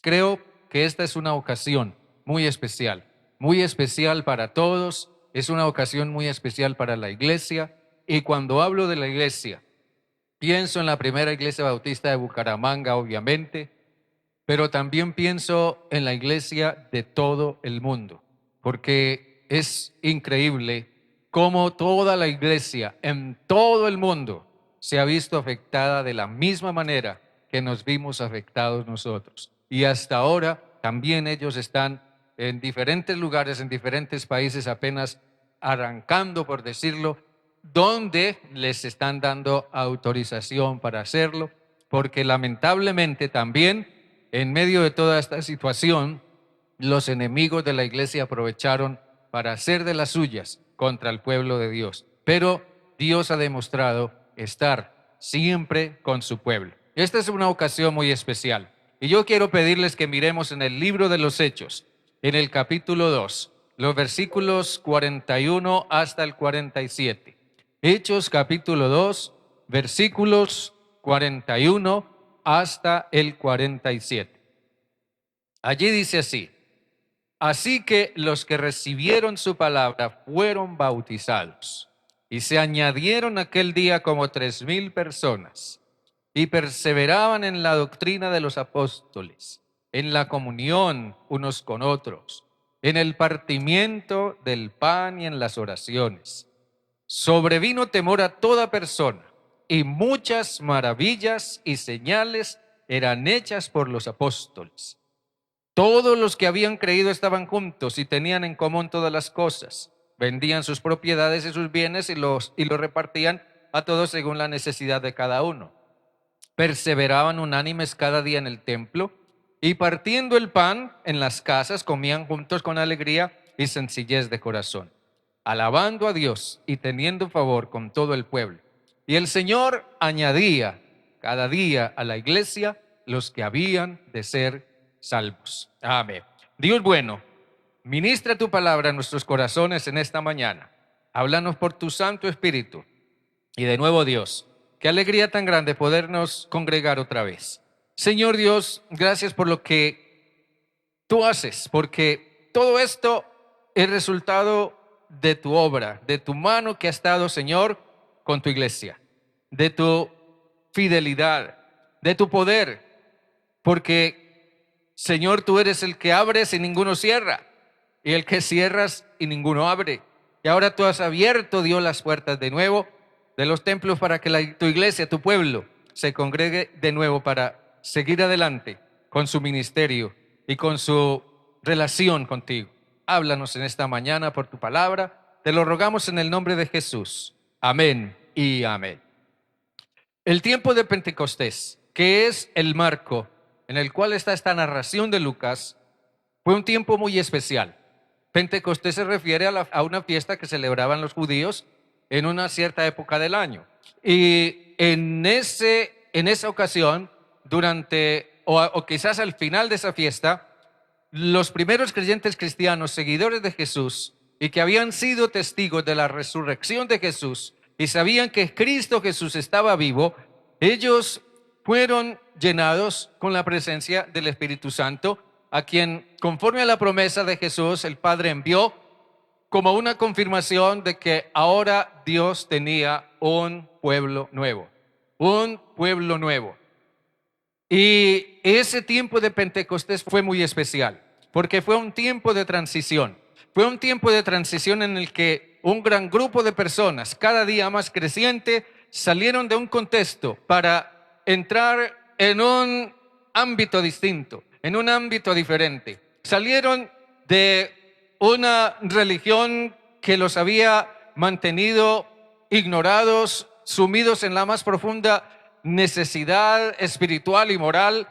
Creo que esta es una ocasión muy especial para todos, es una ocasión muy especial para la iglesia, y cuando hablo de la iglesia, pienso en la primera iglesia bautista de Bucaramanga, obviamente, pero también pienso en la iglesia de todo el mundo, porque es increíble cómo toda la iglesia en todo el mundo se ha visto afectada de la misma manera que nos vimos afectados nosotros. Y hasta ahora también ellos están en diferentes lugares, en diferentes países, apenas arrancando, por decirlo, donde les están dando autorización para hacerlo, porque lamentablemente también en medio de toda esta situación, los enemigos de la iglesia aprovecharon para hacer de las suyas contra el pueblo de Dios. Pero Dios ha demostrado estar siempre con su pueblo. Esta es una ocasión muy especial. Y yo quiero pedirles que miremos en el libro de los Hechos, en el capítulo 2, los versículos 41 hasta el 47. Hechos capítulo 2, versículos 41 hasta el 47. Allí dice así: así que los que recibieron su palabra fueron bautizados, y se añadieron aquel día como 3,000 personas, y perseveraban en la doctrina de los apóstoles, en la comunión unos con otros, en el partimiento del pan y en las oraciones. Sobrevino temor a toda persona, y muchas maravillas y señales eran hechas por los apóstoles. Todos los que habían creído estaban juntos y tenían en común todas las cosas. Vendían sus propiedades y sus bienes y los repartían a todos según la necesidad de cada uno. Perseveraban unánimes cada día en el templo, y partiendo el pan en las casas comían juntos con alegría y sencillez de corazón, alabando a Dios y teniendo favor con todo el pueblo. Y el Señor añadía cada día a la iglesia los que habían de ser salvos. Amén. Dios bueno, ministra tu palabra en nuestros corazones en esta mañana. Háblanos por tu Santo Espíritu. Y de nuevo, Dios, qué alegría tan grande podernos congregar otra vez. Señor Dios, gracias por lo que tú haces, porque todo esto es resultado de tu obra, de tu mano que ha estado, Señor, con tu iglesia, de tu fidelidad, de tu poder, porque, Señor, tú eres el que abres y ninguno cierra, y el que cierras y ninguno abre. Y ahora tú has abierto, Dios, las puertas de nuevo de los templos para que tu iglesia, tu pueblo, se congregue de nuevo para seguir adelante con su ministerio y con su relación contigo. Háblanos en esta mañana por tu palabra. Te lo rogamos en el nombre de Jesús. Amén y amén. El tiempo de Pentecostés, que es el marco en el cual está esta narración de Lucas, fue un tiempo muy especial. Pentecostés se refiere a una fiesta que celebraban los judíos en una cierta época del año. Y en esa ocasión, o quizás al final de esa fiesta, los primeros creyentes cristianos, seguidores de Jesús, y que habían sido testigos de la resurrección de Jesús, y sabían que Cristo Jesús estaba vivo, ellos fueron llenados con la presencia del Espíritu Santo, a quien, conforme a la promesa de Jesús, el Padre envió como una confirmación de que ahora Dios tenía un pueblo nuevo, un pueblo nuevo. Y ese tiempo de Pentecostés fue muy especial, porque fue un tiempo de transición. Fue un tiempo de transición en el que un gran grupo de personas, cada día más creciente, salieron de un contexto para entrar en un ámbito distinto, en un ámbito diferente. Salieron de una religión que los había mantenido ignorados, sumidos en la más profunda necesidad espiritual y moral,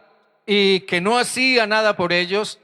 y que no hacía nada por ellos,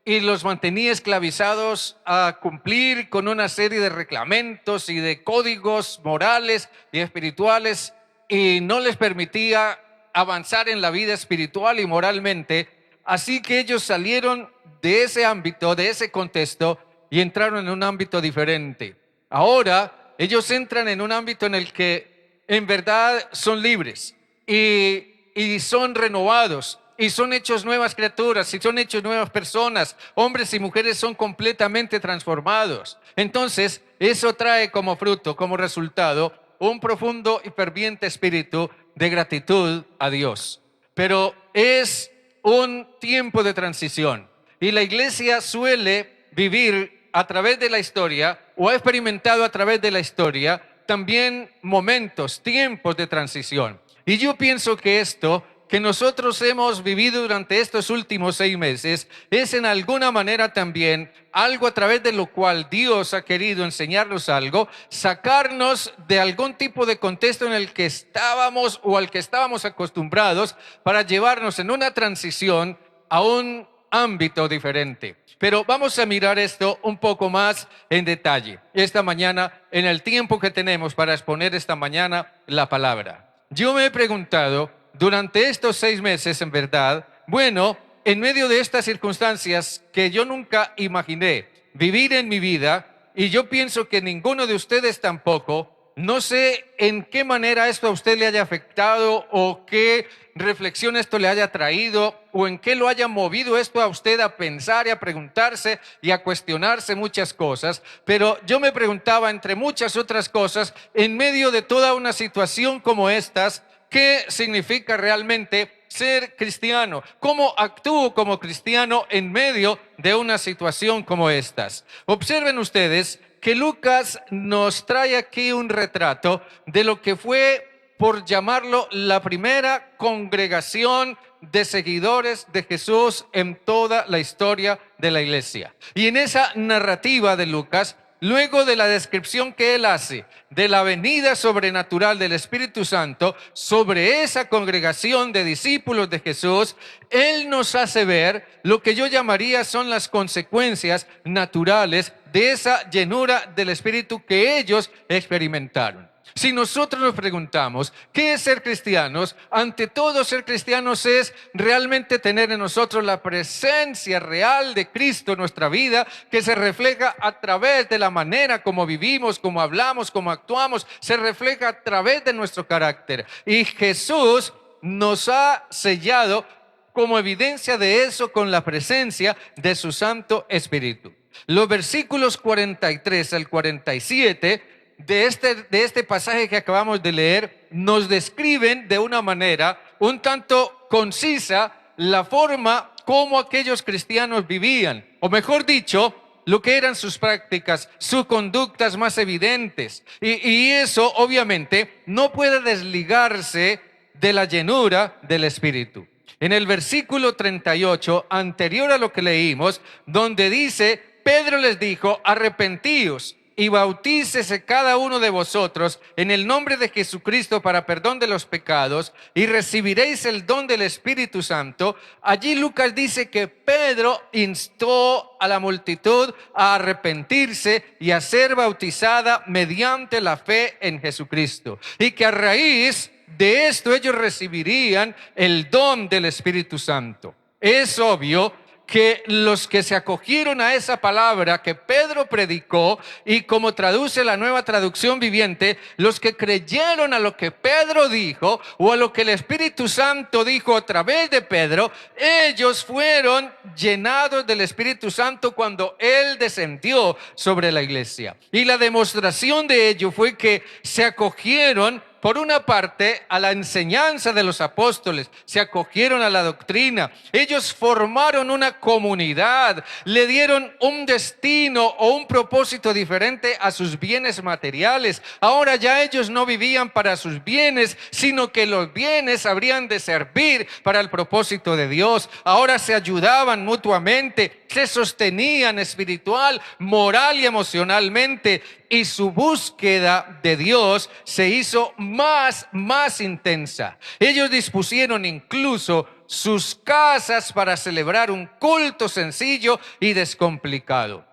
y los mantenía esclavizados a cumplir con una serie de reglamentos y de códigos morales y espirituales, y no les permitía avanzar en la vida espiritual y moralmente. Así que ellos salieron de ese ámbito, de ese contexto, y entraron en un ámbito diferente. Ahora ellos entran en un ámbito en el que en verdad son libres y son renovados y son hechos nuevas criaturas y son hechos nuevas personas. Hombres y mujeres son completamente transformados. Entonces, eso trae como fruto, como resultado, un profundo y ferviente espíritu de gratitud a Dios. Pero es un tiempo de transición y la iglesia suele vivir a través de la historia o ha experimentado a través de la historia también momentos, tiempos de transición. Y yo pienso que esto que nosotros hemos vivido durante estos últimos 6 meses es en alguna manera también algo a través de lo cual Dios ha querido enseñarnos algo, sacarnos de algún tipo de contexto en el que estábamos o al que estábamos acostumbrados para llevarnos en una transición a un ámbito diferente. Pero vamos a mirar esto un poco más en detalle esta mañana, en el tiempo que tenemos para exponer esta mañana la palabra. Yo me he preguntado durante estos 6 meses, en verdad, bueno, en medio de estas circunstancias que yo nunca imaginé vivir en mi vida, y yo pienso que ninguno de ustedes tampoco, no sé en qué manera esto a usted le haya afectado o qué reflexión esto le haya traído o en qué lo haya movido esto a usted a pensar y a preguntarse y a cuestionarse muchas cosas. Pero yo me preguntaba, entre muchas otras cosas, en medio de toda una situación como estas, ¿qué significa realmente ser cristiano? ¿Cómo actúo como cristiano en medio de una situación como estas? Observen ustedes que Lucas nos trae aquí un retrato de lo que fue, por llamarlo, la primera congregación de seguidores de Jesús en toda la historia de la iglesia. Y en esa narrativa de Lucas, luego de la descripción que él hace de la venida sobrenatural del Espíritu Santo sobre esa congregación de discípulos de Jesús, él nos hace ver lo que yo llamaría son las consecuencias naturales de esa llenura del Espíritu que ellos experimentaron. Si nosotros nos preguntamos, ¿qué es ser cristianos? Ante todo, ser cristianos es realmente tener en nosotros la presencia real de Cristo en nuestra vida, que se refleja a través de la manera como vivimos, como hablamos, como actuamos, se refleja a través de nuestro carácter. Y Jesús nos ha sellado como evidencia de eso con la presencia de su Santo Espíritu. Los versículos 43 al 47 de este pasaje que acabamos de leer nos describen de una manera un tanto concisa la forma como aquellos cristianos vivían, o mejor dicho, lo que eran sus prácticas, sus conductas más evidentes. Y eso obviamente no puede desligarse de la llenura del Espíritu. En el versículo 38, anterior a lo que leímos, donde dice, Pedro les dijo, arrepentíos y bautícese cada uno de vosotros en el nombre de Jesucristo para perdón de los pecados y recibiréis el don del Espíritu Santo. Allí Lucas dice que Pedro instó a la multitud a arrepentirse y a ser bautizada mediante la fe en Jesucristo, y que a raíz de esto ellos recibirían el don del Espíritu Santo. Es obvio que los que se acogieron a esa palabra que Pedro predicó, y como traduce la Nueva Traducción Viviente, los que creyeron a lo que Pedro dijo o a lo que el Espíritu Santo dijo a través de Pedro, ellos fueron llenados del Espíritu Santo cuando Él descendió sobre la iglesia. Y la demostración de ello fue que se acogieron, por una parte, a la enseñanza de los apóstoles, se acogieron a la doctrina, ellos formaron una comunidad, le dieron un destino o un propósito diferente a sus bienes materiales. Ahora ya ellos no vivían para sus bienes, sino que los bienes habrían de servir para el propósito de Dios. Ahora se ayudaban mutuamente, se sostenían espiritual, moral y emocionalmente, y su búsqueda de Dios se hizo más intensa. Ellos dispusieron incluso sus casas para celebrar un culto sencillo y descomplicado.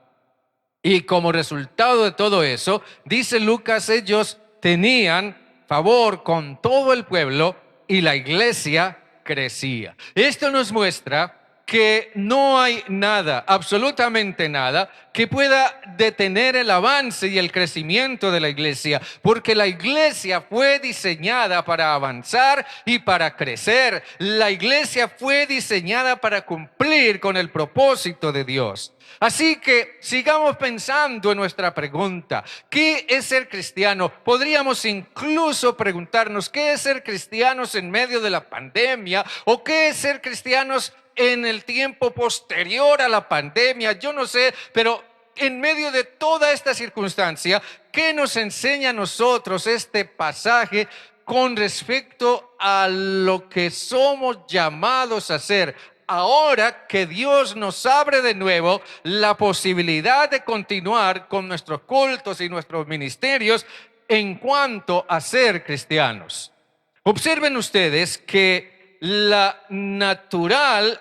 Y como resultado de todo eso, dice Lucas, ellos tenían favor con todo el pueblo y la iglesia crecía. Esto nos muestra que no hay nada, absolutamente nada, que pueda detener el avance y el crecimiento de la iglesia, porque la iglesia fue diseñada para avanzar y para crecer. La iglesia fue diseñada para cumplir con el propósito de Dios. Así que sigamos pensando en nuestra pregunta: ¿qué es ser cristiano? Podríamos incluso preguntarnos: ¿qué es ser cristianos en medio de la pandemia? ¿O qué es ser cristianos en el tiempo posterior a la pandemia? Yo no sé, pero en medio de toda esta circunstancia, ¿qué nos enseña a nosotros este pasaje con respecto a lo que somos llamados a hacer? Ahora que Dios nos abre de nuevo la posibilidad de continuar con nuestros cultos y nuestros ministerios en cuanto a ser cristianos. Observen ustedes que lo natural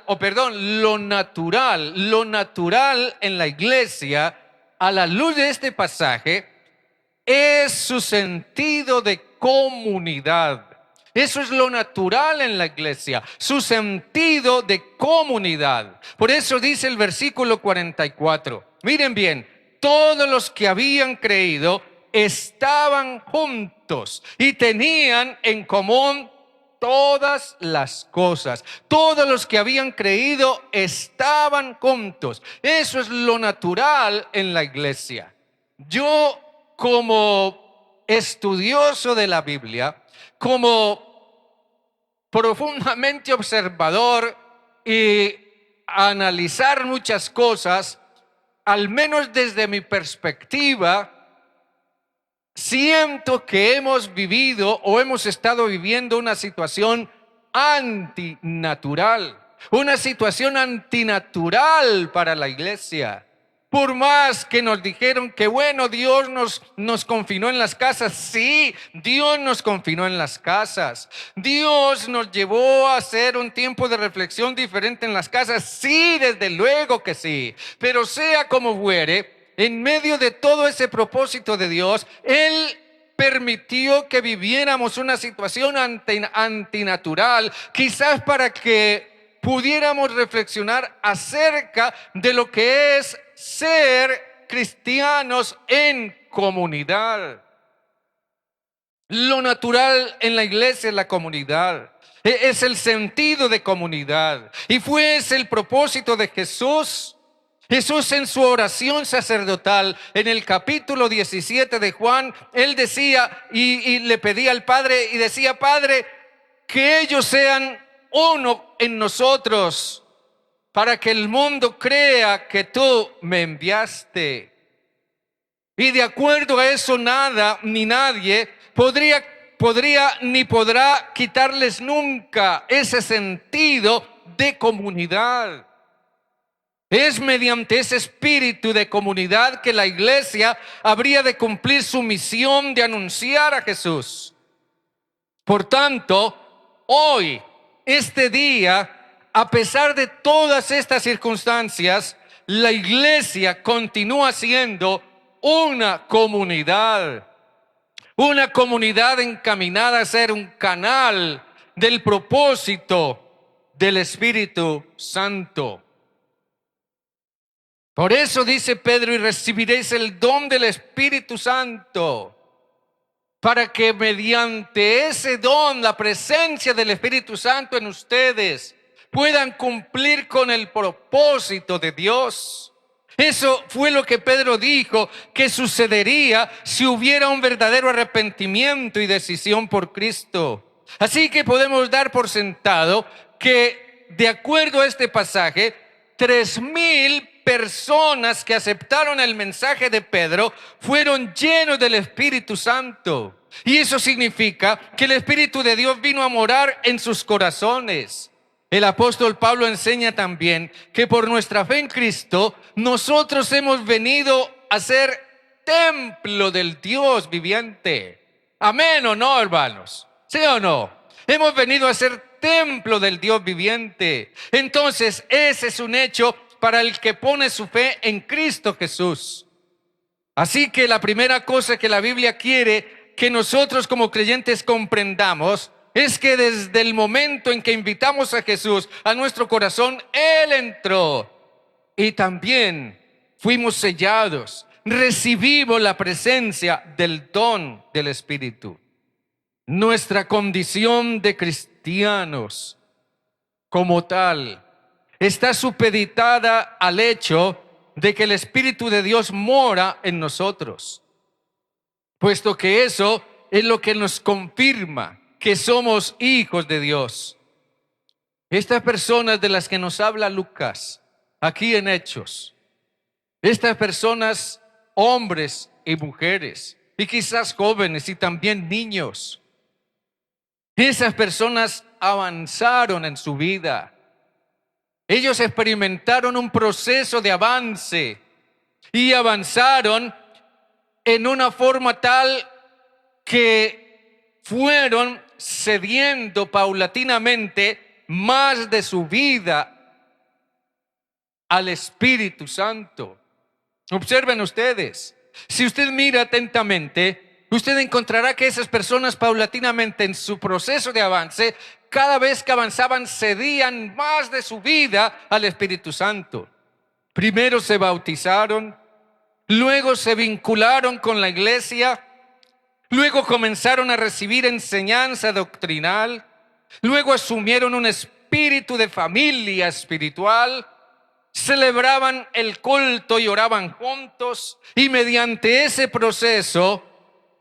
en la iglesia, a la luz de este pasaje, es su sentido de comunidad. Eso es lo natural en la iglesia, su sentido de comunidad. Por eso dice el versículo 44. Miren bien: todos los que habían creído estaban juntos y tenían en común todas las cosas. Todos los que habían creído estaban juntos. Eso es lo natural en la iglesia. Yo, como estudioso de la Biblia, como profundamente observador y analizar muchas cosas, al menos desde mi perspectiva, siento que hemos vivido o hemos estado viviendo una situación antinatural, para la iglesia. Por más que nos dijeron que bueno, Dios nos confinó en las casas. Sí, Dios nos confinó en las casas. Dios nos llevó a hacer un tiempo de reflexión diferente en las casas. Sí, desde luego que sí. Pero sea como fuere, en medio de todo ese propósito de Dios, Él permitió que viviéramos una situación antinatural, quizás para que pudiéramos reflexionar acerca de lo que es ser cristianos en comunidad. Lo natural en la iglesia es la comunidad, es el sentido de comunidad, y fue ese el propósito de Jesús. Jesús, en su oración sacerdotal, en el capítulo 17 de Juan, Él decía y le pedía al Padre y decía: Padre, que ellos sean uno en nosotros, para que el mundo crea que tú me enviaste. Y de acuerdo a eso, nada ni nadie podría ni podrá quitarles nunca ese sentido de comunidad. Es mediante ese espíritu de comunidad que la iglesia habría de cumplir su misión de anunciar a Jesús. Por tanto, hoy, este día, a pesar de todas estas circunstancias, la iglesia continúa siendo una comunidad encaminada a ser un canal del propósito del Espíritu Santo. Por eso dice Pedro: y recibiréis el don del Espíritu Santo, para que mediante ese don, la presencia del Espíritu Santo en ustedes, puedan cumplir con el propósito de Dios. Eso fue lo que Pedro dijo que sucedería si hubiera un verdadero arrepentimiento y decisión por Cristo. Así que podemos dar por sentado que, de acuerdo a este pasaje, 3,000 personas que aceptaron el mensaje de Pedro fueron llenos del Espíritu Santo. Y eso significa que el Espíritu de Dios vino a morar en sus corazones. El apóstol Pablo enseña también que por nuestra fe en Cristo, nosotros hemos venido a ser templo del Dios viviente. ¿Amén o no, hermanos? ¿Sí o no? Hemos venido a ser templo del Dios viviente. Entonces, ese es un hecho para el que pone su fe en Cristo Jesús. Así que la primera cosa que la Biblia quiere que nosotros como creyentes comprendamos es que desde el momento en que invitamos a Jesús a nuestro corazón, Él entró y también fuimos sellados, recibimos la presencia del don del Espíritu. Nuestra condición de cristianos como tal está supeditada al hecho de que el Espíritu de Dios mora en nosotros, puesto que eso es lo que nos confirma que somos hijos de Dios. Estas personas de las que nos habla Lucas aquí en Hechos, estas personas, hombres y mujeres, y quizás jóvenes y también niños, esas personas avanzaron en su vida. Ellos experimentaron un proceso de avance y avanzaron en una forma tal que fueron cediendo paulatinamente más de su vida al Espíritu Santo. Observen ustedes, si usted mira atentamente, usted encontrará que esas personas paulatinamente en su proceso de avance, cada vez que avanzaban, cedían más de su vida al Espíritu Santo. Primero se bautizaron, luego se vincularon con la iglesia, luego comenzaron a recibir enseñanza doctrinal, luego asumieron un espíritu de familia espiritual, celebraban el culto y oraban juntos, y mediante ese proceso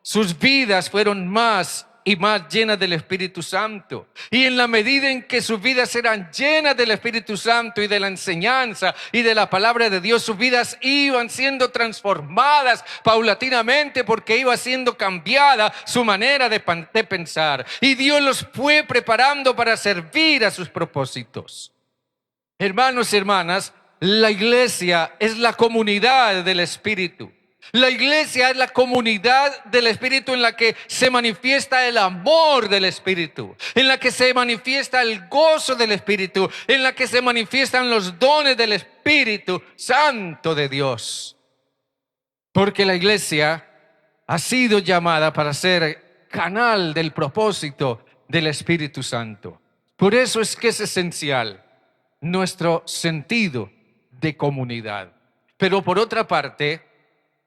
sus vidas fueron más y más llenas del Espíritu Santo. Y en la medida en que sus vidas eran llenas del Espíritu Santo y de la enseñanza y de la palabra de Dios, sus vidas iban siendo transformadas paulatinamente, porque iba siendo cambiada su manera de pensar. Y Dios los fue preparando para servir a sus propósitos. Hermanos y hermanas, la iglesia es la comunidad del Espíritu. La iglesia es la comunidad del Espíritu en la que se manifiesta el amor del Espíritu, en la que se manifiesta el gozo del Espíritu, en la que se manifiestan los dones del Espíritu Santo de Dios. Porque la iglesia ha sido llamada para ser canal del propósito del Espíritu Santo. Por eso es que es esencial nuestro sentido de comunidad. Pero por otra parte,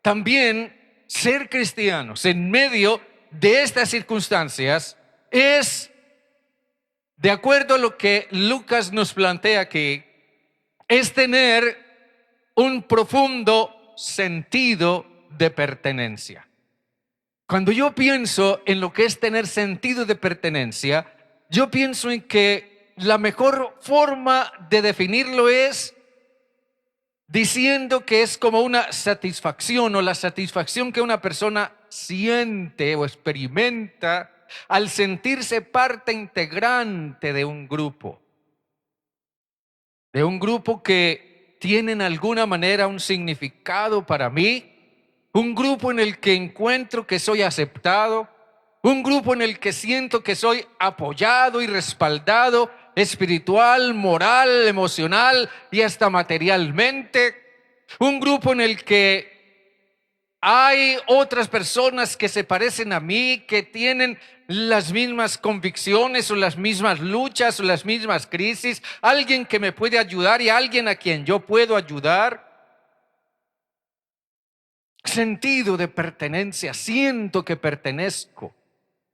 también ser cristianos en medio de estas circunstancias es, de acuerdo a lo que Lucas nos plantea aquí, es tener un profundo sentido de pertenencia. Cuando yo pienso en lo que es tener sentido de pertenencia, yo pienso en que la mejor forma de definirlo es diciendo que es como una satisfacción, o la satisfacción que una persona siente o experimenta al sentirse parte integrante de un grupo que tiene en alguna manera un significado para mí, un grupo en el que encuentro que soy aceptado, un grupo en el que siento que soy apoyado y respaldado espiritual, moral, emocional y hasta materialmente. Un grupo en el que hay otras personas que se parecen a mí, que tienen las mismas convicciones o las mismas luchas o las mismas crisis. Alguien que me puede ayudar y alguien a quien yo puedo ayudar. Sentido de pertenencia, siento que pertenezco.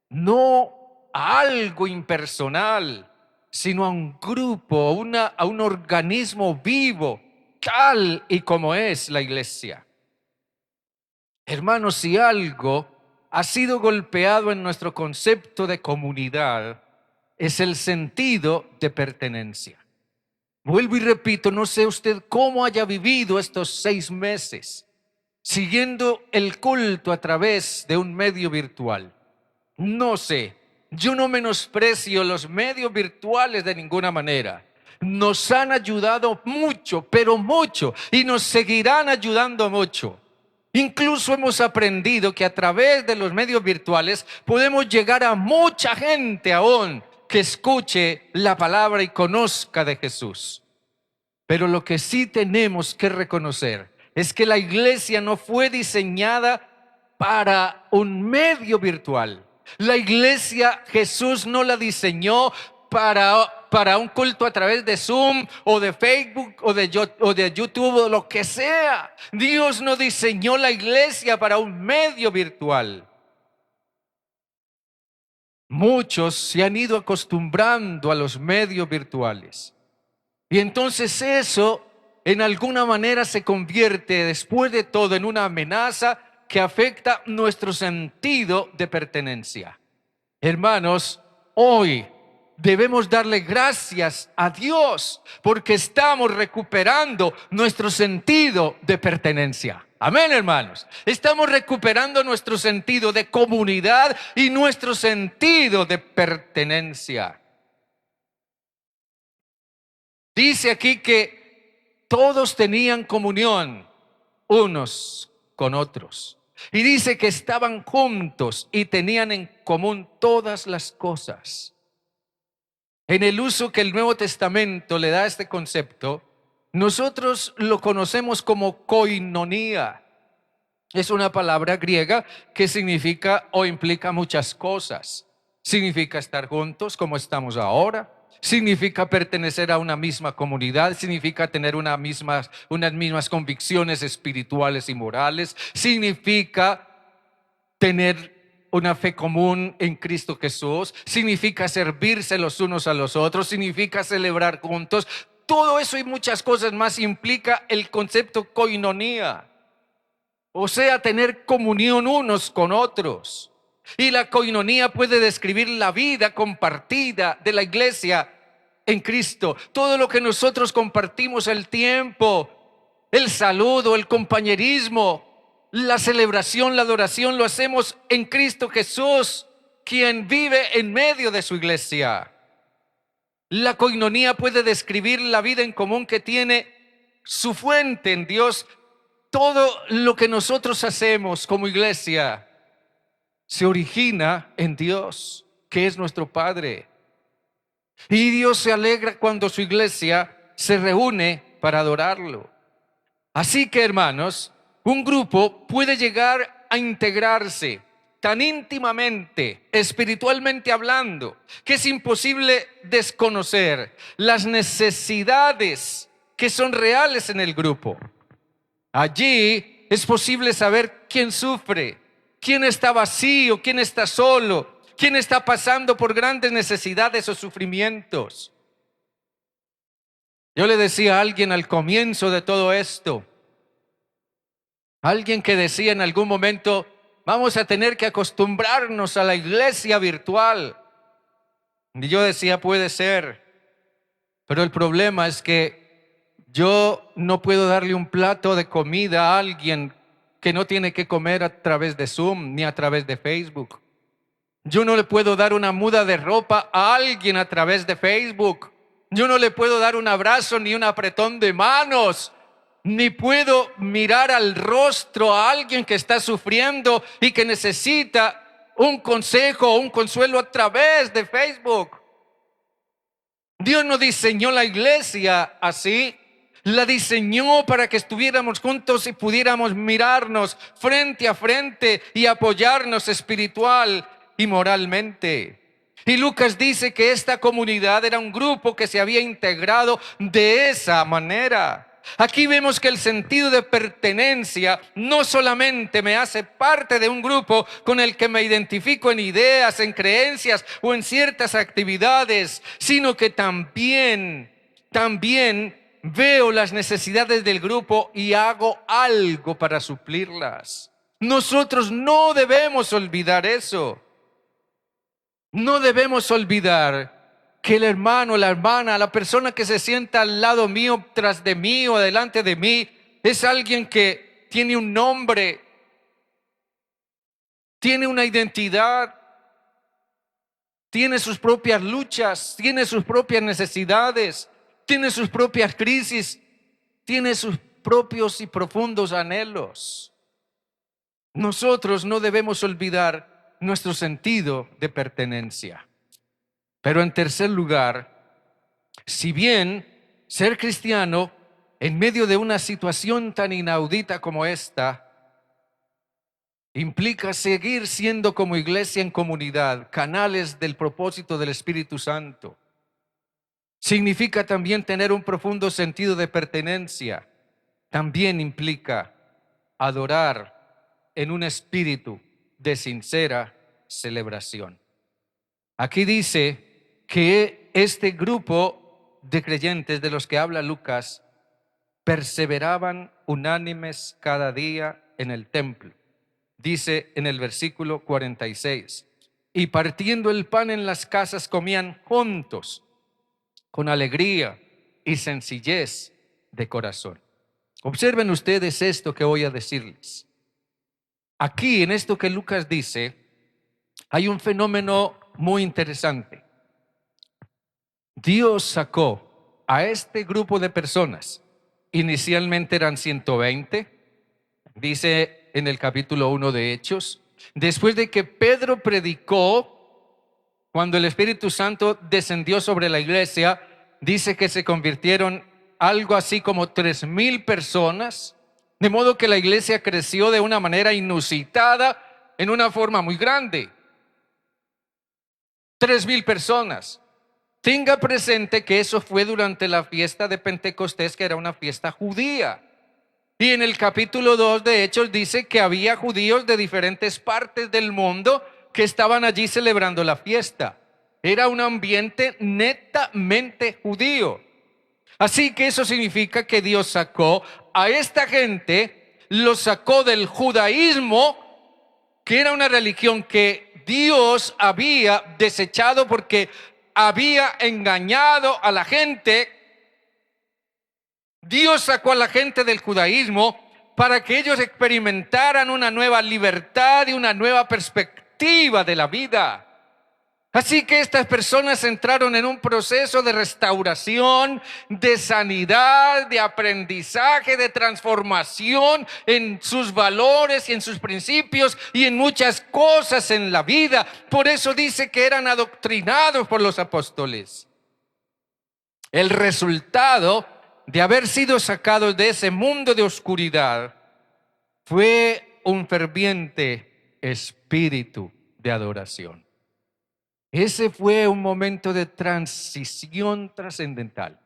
No a algo impersonal, sino a un grupo, a un organismo vivo, tal y como es la iglesia. Hermanos, si algo ha sido golpeado en nuestro concepto de comunidad, es el sentido de pertenencia. Vuelvo y repito, no sé usted cómo haya vivido estos 6 meses, siguiendo el culto a través de un medio virtual. No sé, yo no menosprecio los medios virtuales de ninguna manera. Nos han ayudado mucho, pero mucho, y nos seguirán ayudando mucho. Incluso hemos aprendido que a través de los medios virtuales podemos llegar a mucha gente aún que escuche la palabra y conozca de Jesús. Pero lo que sí tenemos que reconocer es que la iglesia no fue diseñada para un medio virtual. La iglesia Jesús no la diseñó para un culto a través de Zoom o de Facebook o de YouTube o lo que sea. Dios no diseñó la iglesia para un medio virtual. Muchos se han ido acostumbrando a los medios virtuales. Y entonces eso en alguna manera se convierte después de todo en una amenaza que afecta nuestro sentido de pertenencia. Hermanos, hoy debemos darle gracias a Dios porque estamos recuperando nuestro sentido de pertenencia. Amén, hermanos. Estamos recuperando nuestro sentido de comunidad y nuestro sentido de pertenencia. Dice aquí que todos tenían comunión unos con otros. Y dice que estaban juntos y tenían en común todas las cosas. En el uso que el Nuevo Testamento le da a este concepto, nosotros lo conocemos como koinonía. Es una palabra griega que significa o implica muchas cosas. Significa estar juntos como estamos ahora. Significa pertenecer a una misma comunidad, significa tener unas mismas convicciones espirituales y morales, significa tener una fe común en Cristo Jesús, significa servirse los unos a los otros, significa celebrar juntos. Todo eso y muchas cosas más implica el concepto koinonía, o sea, tener comunión unos con otros. Y la koinonía puede describir la vida compartida de la iglesia en Cristo. Todo lo que nosotros compartimos, el tiempo, el saludo, el compañerismo, la celebración, la adoración, lo hacemos en Cristo Jesús, quien vive en medio de su iglesia. La koinonía puede describir la vida en común que tiene su fuente en Dios. Todo lo que nosotros hacemos como iglesia se origina en Dios, que es nuestro Padre. Y Dios se alegra cuando su iglesia se reúne para adorarlo. Así que, hermanos, un grupo puede llegar a integrarse tan íntimamente, espiritualmente hablando, que es imposible desconocer las necesidades que son reales en el grupo. Allí es posible saber quién sufre, quién está vacío, quién está solo, quién está pasando por grandes necesidades o sufrimientos. Yo le decía a alguien al comienzo de todo esto, alguien que decía en algún momento, vamos a tener que acostumbrarnos a la iglesia virtual. Y yo decía, puede ser, pero el problema es que yo no puedo darle un plato de comida a alguien que no tiene que comer a través de Zoom ni a través de Facebook. Yo no le puedo dar una muda de ropa a alguien a través de Facebook. Yo no le puedo dar un abrazo ni un apretón de manos. Ni puedo mirar al rostro a alguien que está sufriendo y que necesita un consejo o un consuelo a través de Facebook. Dios no diseñó la iglesia así. La diseñó para que estuviéramos juntos y pudiéramos mirarnos frente a frente y apoyarnos espiritual y moralmente. Y Lucas dice que esta comunidad era un grupo que se había integrado de esa manera. Aquí vemos que el sentido de pertenencia no solamente me hace parte de un grupo con el que me identifico en ideas, en creencias o en ciertas actividades, sino que también veo las necesidades del grupo y hago algo para suplirlas. Nosotros no debemos olvidar eso. No debemos olvidar que el hermano, la hermana, la persona que se sienta al lado mío, tras de mí o delante de mí, es alguien que tiene un nombre, tiene una identidad, tiene sus propias luchas, tiene sus propias necesidades, tiene sus propias crisis, tiene sus propios y profundos anhelos. Nosotros no debemos olvidar nuestro sentido de pertenencia. Pero en tercer lugar, si bien ser cristiano en medio de una situación tan inaudita como esta Implica seguir siendo como iglesia en comunidad, canales del propósito del Espíritu Santo. Significa también tener un profundo sentido de pertenencia. También implica adorar en un espíritu de sincera celebración. Aquí dice que este grupo de creyentes de los que habla Lucas perseveraban unánimes cada día en el templo. Dice en el versículo 46, y partiendo el pan en las casas comían juntos, con alegría y sencillez de corazón. Observen ustedes esto que voy a decirles. Aquí en esto que Lucas dice, hay un fenómeno muy interesante. Dios sacó a este grupo de personas, inicialmente eran 120, dice en el capítulo 1 de Hechos, después de que Pedro predicó, cuando el Espíritu Santo descendió sobre la iglesia, dice que se convirtieron algo así como 3,000 personas, de modo que la iglesia creció de una manera inusitada, en una forma muy grande. 3,000 personas. Tenga presente que eso fue durante la fiesta de Pentecostés, que era una fiesta judía. Y en el capítulo 2 de Hechos dice que había judíos de diferentes partes del mundo que estaban allí celebrando la fiesta. Era un ambiente netamente judío. Así que eso significa que Dios sacó a esta gente, los sacó del judaísmo, que era una religión que Dios había desechado porque había engañado a la gente. Dios sacó a la gente del judaísmo para que ellos experimentaran una nueva libertad y una nueva perspectiva de la vida. Así que estas personas entraron en un proceso de restauración, de sanidad, de aprendizaje, de transformación en sus valores y en sus principios y en muchas cosas en la vida. Por eso dice que eran adoctrinados por los apóstoles. El resultado de haber sido sacados de ese mundo de oscuridad fue un ferviente espíritu de adoración. Ese fue un momento de transición trascendental.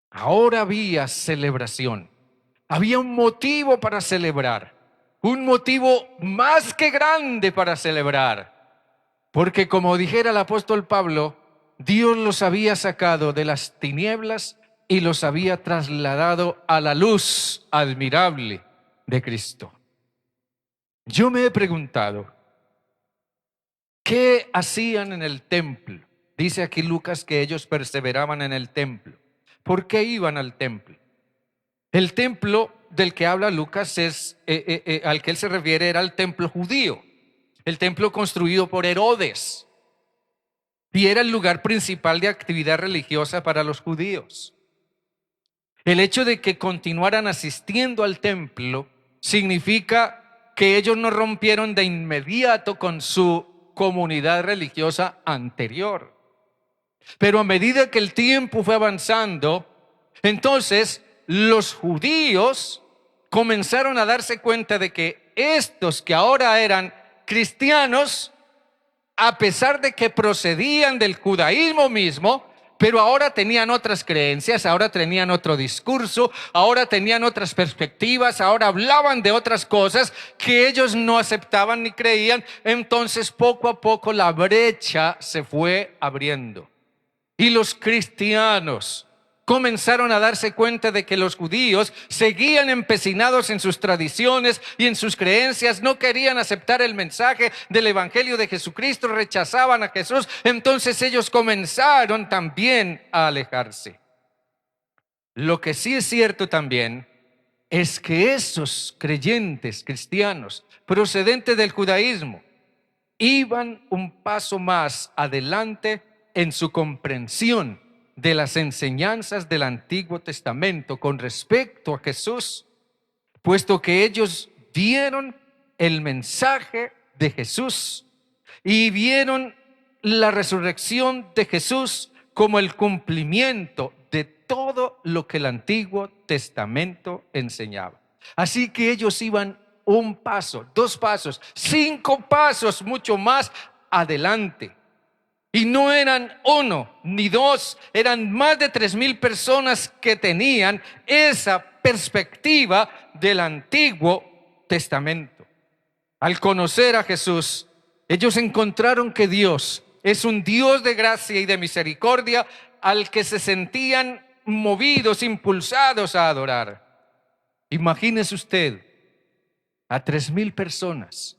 Ahora había celebración, había un motivo para celebrar, un motivo más que grande para celebrar, porque como dijera el apóstol Pablo, Dios los había sacado de las tinieblas y los había trasladado a la luz admirable de Cristo. Yo me he preguntado, ¿qué hacían en el templo? Dice aquí Lucas que ellos perseveraban en el templo. ¿Por qué iban al templo? El templo del que habla Lucas al que él se refiere era el templo judío, el templo construido por Herodes, y era el lugar principal de actividad religiosa para los judíos. El hecho de que continuaran asistiendo al templo significa que ellos no rompieron de inmediato con su comunidad religiosa anterior. Pero a medida que el tiempo fue avanzando, entonces los judíos comenzaron a darse cuenta de que estos que ahora eran cristianos, a pesar de que procedían del judaísmo mismo, pero ahora tenían otras creencias, ahora tenían otro discurso, ahora tenían otras perspectivas, ahora hablaban de otras cosas que ellos no aceptaban ni creían. Entonces poco a poco la brecha se fue abriendo. Y los cristianos comenzaron a darse cuenta de que los judíos seguían empecinados en sus tradiciones y en sus creencias, no querían aceptar el mensaje del evangelio de Jesucristo, rechazaban a Jesús. Entonces ellos comenzaron también a alejarse. Lo que sí es cierto también es que esos creyentes cristianos procedentes del judaísmo iban un paso más adelante en su comprensión de las enseñanzas del Antiguo Testamento con respecto a Jesús, puesto que ellos vieron el mensaje de Jesús y vieron la resurrección de Jesús como el cumplimiento de todo lo que el Antiguo Testamento enseñaba. Así que ellos iban un paso, 2 pasos, 5 pasos mucho más adelante. Y no eran 1 ni 2, eran más de 3,000 personas que tenían esa perspectiva del Antiguo Testamento. Al conocer a Jesús, ellos encontraron que Dios es un Dios de gracia y de misericordia al que se sentían movidos, impulsados a adorar. Imagínese usted a 3,000 personas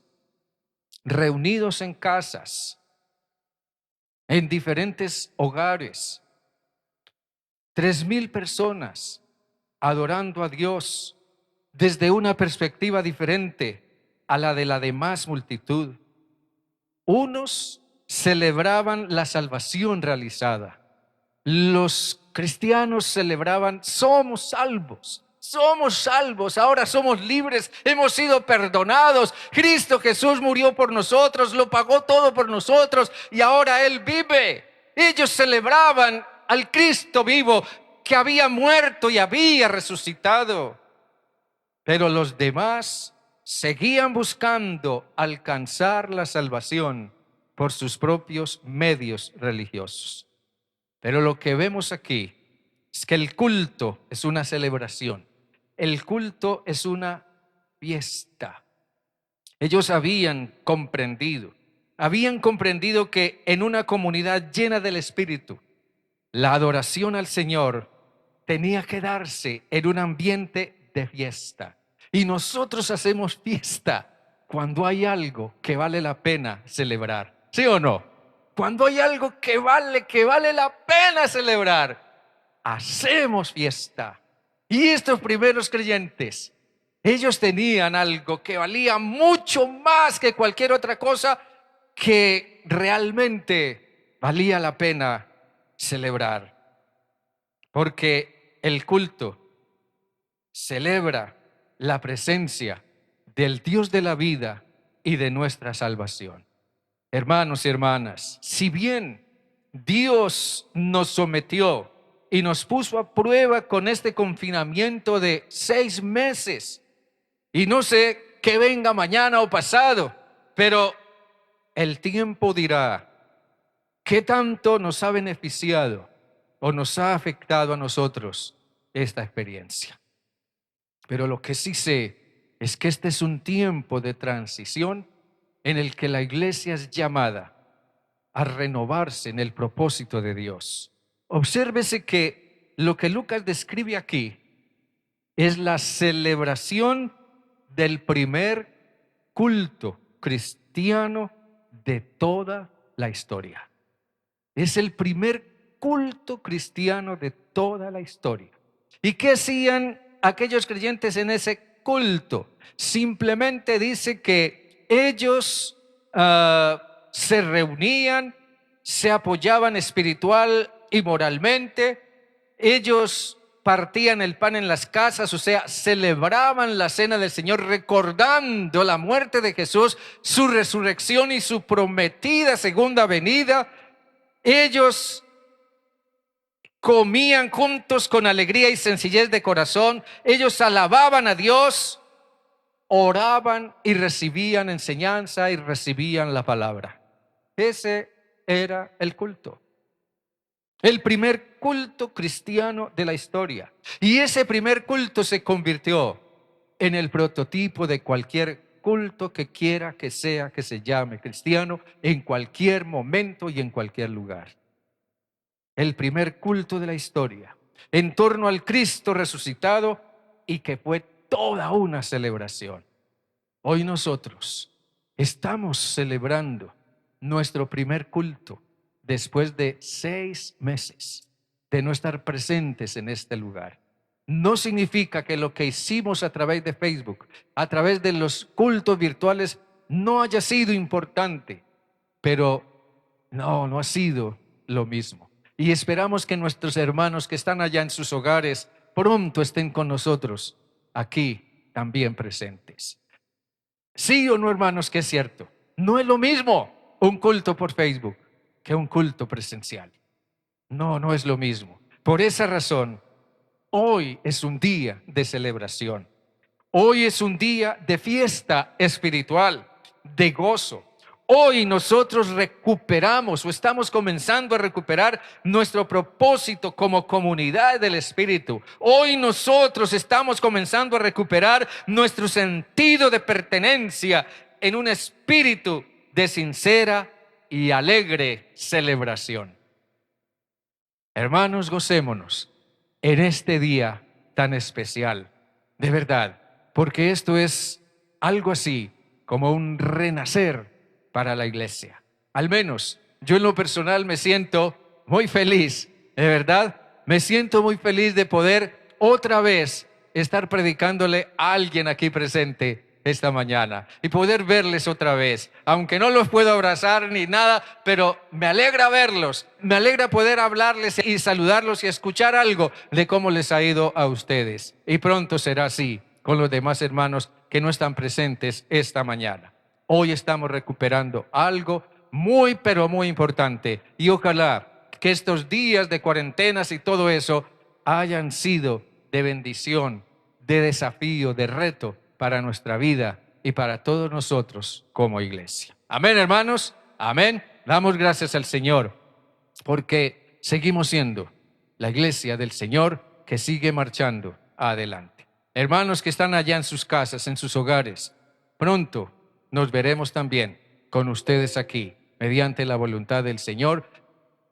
reunidos en casas, en diferentes hogares, 3,000 personas adorando a Dios desde una perspectiva diferente a la de la demás multitud. Unos celebraban la salvación realizada. Los cristianos celebraban: somos salvos, ahora somos libres, hemos sido perdonados. Cristo Jesús murió por nosotros, lo pagó todo por nosotros y ahora Él vive. Ellos celebraban al Cristo vivo que había muerto y había resucitado. Pero los demás seguían buscando alcanzar la salvación por sus propios medios religiosos. Pero lo que vemos aquí es que el culto es una celebración. El culto es una fiesta. Ellos habían comprendido que en una comunidad llena del Espíritu, la adoración al Señor tenía que darse en un ambiente de fiesta. Y nosotros hacemos fiesta cuando hay algo que vale la pena celebrar. ¿Sí o no? Cuando hay algo que vale la pena celebrar, hacemos fiesta. Y estos primeros creyentes, ellos tenían algo que valía mucho más que cualquier otra cosa, que realmente valía la pena celebrar. Porque el culto celebra la presencia del Dios de la vida y de nuestra salvación. Hermanos y hermanas, si bien Dios nos sometió y nos puso a prueba con este confinamiento de 6 meses, y no sé qué venga mañana o pasado, pero el tiempo dirá qué tanto nos ha beneficiado o nos ha afectado a nosotros esta experiencia. Pero lo que sí sé es que este es un tiempo de transición en el que la iglesia es llamada a renovarse en el propósito de Dios. Obsérvese que lo que Lucas describe aquí es la celebración del primer culto cristiano de toda la historia. Es el primer culto cristiano de toda la historia. ¿Y qué hacían aquellos creyentes en ese culto? Simplemente dice que ellos se reunían, se apoyaban espiritual y moralmente, ellos partían el pan en las casas, o sea, celebraban la cena del Señor recordando la muerte de Jesús, su resurrección y su prometida segunda venida. Ellos comían juntos con alegría y sencillez de corazón. Ellos alababan a Dios, oraban y recibían enseñanza y recibían la palabra. Ese era el culto. El primer culto cristiano de la historia. Y ese primer culto se convirtió en el prototipo de cualquier culto que quiera que se llame cristiano, en cualquier momento y en cualquier lugar. El primer culto de la historia, en torno al Cristo resucitado, y que fue toda una celebración. Hoy nosotros estamos celebrando nuestro primer culto después de 6 meses de no estar presentes en este lugar. No significa que lo que hicimos a través de Facebook, a través de los cultos virtuales, no haya sido importante, pero no ha sido lo mismo. Y esperamos que nuestros hermanos que están allá en sus hogares pronto estén con nosotros aquí también presentes. Sí o no, hermanos, que es cierto. No es lo mismo un culto por Facebook que un culto presencial. No es lo mismo. Por esa razón, hoy es un día de celebración. Hoy es un día de fiesta espiritual, de gozo. Hoy nosotros recuperamos o estamos comenzando a recuperar nuestro propósito como comunidad del Espíritu. Hoy nosotros estamos comenzando a recuperar nuestro sentido de pertenencia en un espíritu de sincera y alegre celebración. Hermanos, gocémonos en este día tan especial, de verdad, porque esto es algo así como un renacer para la iglesia. Al menos yo en lo personal me siento muy feliz, de verdad, me siento muy feliz de poder otra vez estar predicándole a alguien aquí presente esta mañana y poder verles otra vez, aunque no los puedo abrazar ni nada, pero me alegra verlos, me alegra poder hablarles y saludarlos y escuchar algo de cómo les ha ido a ustedes. Y pronto será así con los demás hermanos que no están presentes esta mañana. Hoy estamos recuperando algo muy, pero muy importante. Y ojalá que estos días de cuarentenas y todo eso hayan sido de bendición, de desafío, de reto para nuestra vida y para todos nosotros como iglesia. Amén, hermanos. Amén. Damos gracias al Señor porque seguimos siendo la iglesia del Señor que sigue marchando adelante. Hermanos que están allá en sus casas, en sus hogares, pronto nos veremos también con ustedes aquí, mediante la voluntad del Señor.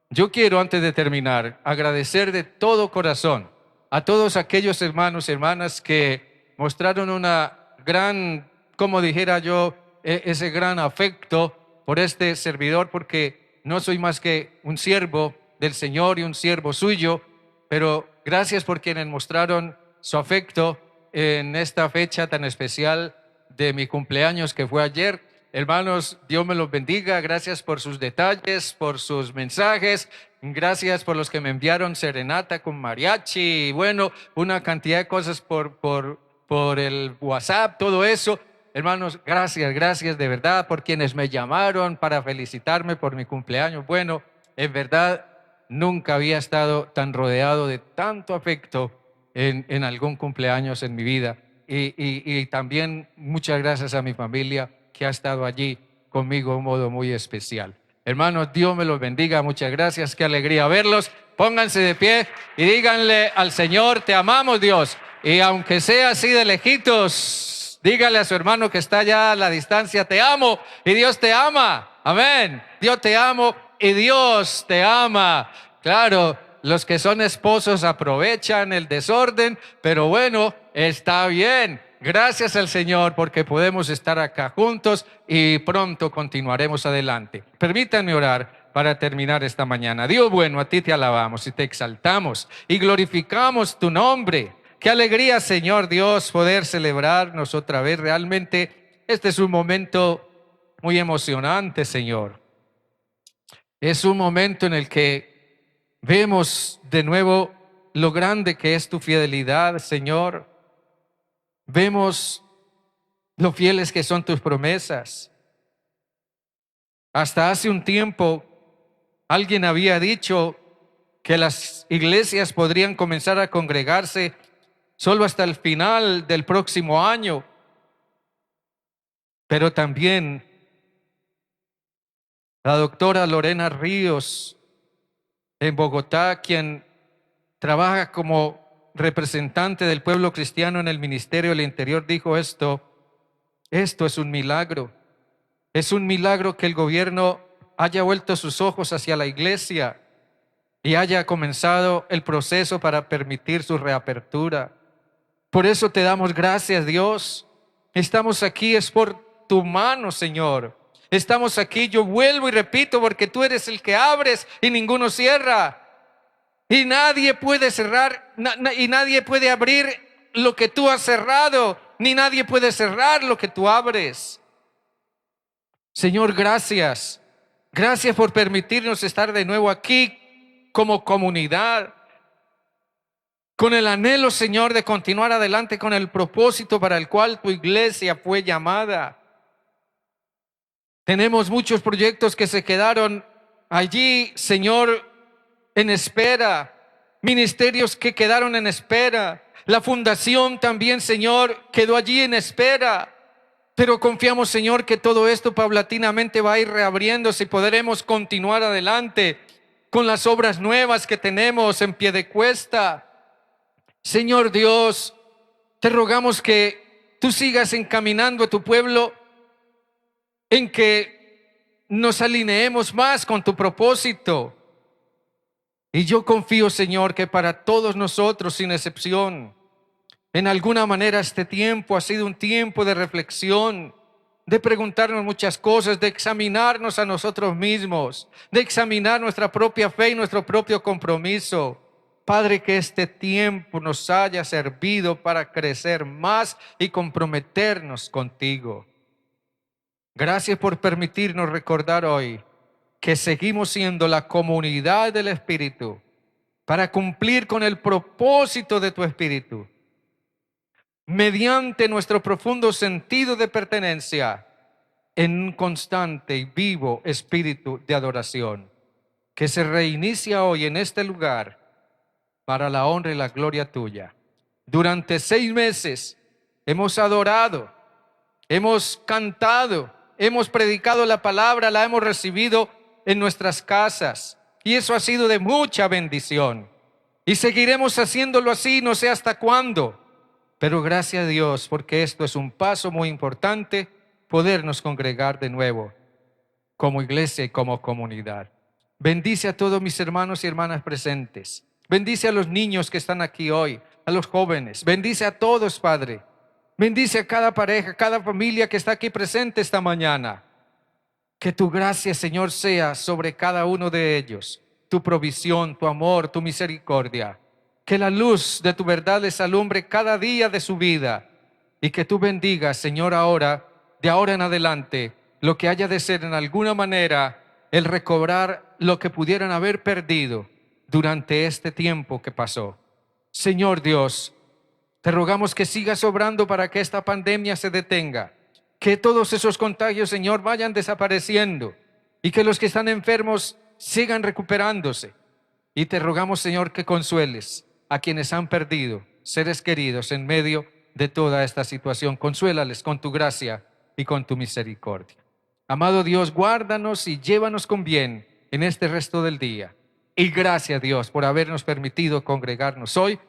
Yo quiero, antes de terminar, agradecer de todo corazón a todos aquellos hermanos y hermanas que mostraron una gran, como dijera yo, ese gran afecto por este servidor, porque no soy más que un siervo del Señor y un siervo suyo, pero gracias por quienes mostraron su afecto en esta fecha tan especial de mi cumpleaños que fue ayer. Hermanos, Dios me los bendiga. Gracias por sus detalles, por sus mensajes. Gracias por los que me enviaron serenata con mariachi y bueno, una cantidad de cosas por el WhatsApp, todo eso. Hermanos, gracias de verdad por quienes me llamaron para felicitarme por mi cumpleaños. Bueno, en verdad nunca había estado tan rodeado de tanto afecto en algún cumpleaños en mi vida. Y también muchas gracias a mi familia que ha estado allí conmigo de un modo muy especial. Hermanos, Dios me los bendiga, muchas gracias, qué alegría verlos. Pónganse de pie y díganle al Señor, te amamos, Dios. Y aunque sea así de lejitos, dígale a su hermano que está allá a la distancia, te amo y Dios te ama. Amén. Dios te amo y Dios te ama. Claro, los que son esposos aprovechan el desorden, pero bueno, está bien. Gracias al Señor porque podemos estar acá juntos y pronto continuaremos adelante. Permítanme orar para terminar esta mañana. Dios bueno, a ti te alabamos y te exaltamos y glorificamos tu nombre. Qué alegría, Señor Dios, poder celebrarnos otra vez. Realmente este es un momento muy emocionante, Señor. Es un momento en el que vemos de nuevo lo grande que es tu fidelidad, Señor. Vemos lo fieles que son tus promesas. Hasta hace un tiempo alguien había dicho que las iglesias podrían comenzar a congregarse solo hasta el final del próximo año. Pero también la doctora Lorena Ríos en Bogotá, quien trabaja como representante del pueblo cristiano en el Ministerio del Interior, dijo esto es un milagro. Es un milagro que el gobierno haya vuelto sus ojos hacia la iglesia y haya comenzado el proceso para permitir su reapertura. Por eso te damos gracias, Dios. Estamos aquí, es por tu mano, Señor. Estamos aquí, yo vuelvo y repito, porque tú eres el que abres y ninguno cierra. Y nadie puede cerrar, y nadie puede abrir lo que tú has cerrado, ni nadie puede cerrar lo que tú abres. Señor, gracias. Gracias por permitirnos estar de nuevo aquí como comunidad, con el anhelo, Señor, de continuar adelante con el propósito para el cual tu iglesia fue llamada. Tenemos muchos proyectos que se quedaron allí, Señor, en espera. ministerios que quedaron en espera. La fundación también, Señor, quedó allí en espera. Pero confiamos, Señor, que todo esto paulatinamente va a ir reabriéndose y podremos continuar adelante con las obras nuevas que tenemos en Piedecuesta. Señor Dios, te rogamos que tú sigas encaminando a tu pueblo en que nos alineemos más con tu propósito. Y yo confío, Señor, que para todos nosotros, sin excepción, en alguna manera este tiempo ha sido un tiempo de reflexión, de preguntarnos muchas cosas, de examinarnos a nosotros mismos, de examinar nuestra propia fe y nuestro propio compromiso. Padre, que este tiempo nos haya servido para crecer más y comprometernos contigo. Gracias por permitirnos recordar hoy que seguimos siendo la comunidad del Espíritu para cumplir con el propósito de tu Espíritu, mediante nuestro profundo sentido de pertenencia en un constante y vivo espíritu de adoración, que se reinicia hoy en este lugar para la honra y la gloria tuya. Durante 6 meses hemos adorado, hemos cantado, hemos predicado la palabra, la hemos recibido en nuestras casas, y eso ha sido de mucha bendición. Y seguiremos haciéndolo así, no sé hasta cuándo. Pero gracias a Dios, porque esto es un paso muy importante, podernos congregar de nuevo como iglesia y como comunidad. Bendice a todos mis hermanos y hermanas presentes. Bendice a los niños que están aquí hoy, a los jóvenes. Bendice a todos, Padre. Bendice a cada pareja, cada familia que está aquí presente esta mañana. Que tu gracia, Señor, sea sobre cada uno de ellos. Tu provisión, tu amor, tu misericordia. Que la luz de tu verdad les alumbre cada día de su vida. Y que tú bendigas, Señor, ahora, de ahora en adelante, lo que haya de ser en alguna manera el recobrar lo que pudieran haber perdido durante este tiempo que pasó. Señor Dios, te rogamos que sigas obrando para que esta pandemia se detenga, que todos esos contagios, Señor, vayan desapareciendo y que los que están enfermos sigan recuperándose. Y te rogamos, Señor, que consueles a quienes han perdido seres queridos en medio de toda esta situación. Consuélales con tu gracia y con tu misericordia. Amado Dios, guárdanos y llévanos con bien en este resto del día. Y gracias, Dios, por habernos permitido congregarnos hoy.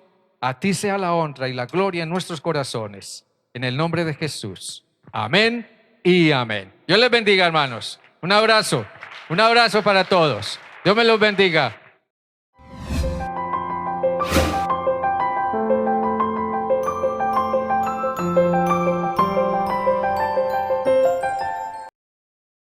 A ti sea la honra y la gloria en nuestros corazones. En el nombre de Jesús. Amén y amén. Dios les bendiga, hermanos. Un abrazo para todos. Dios me los bendiga.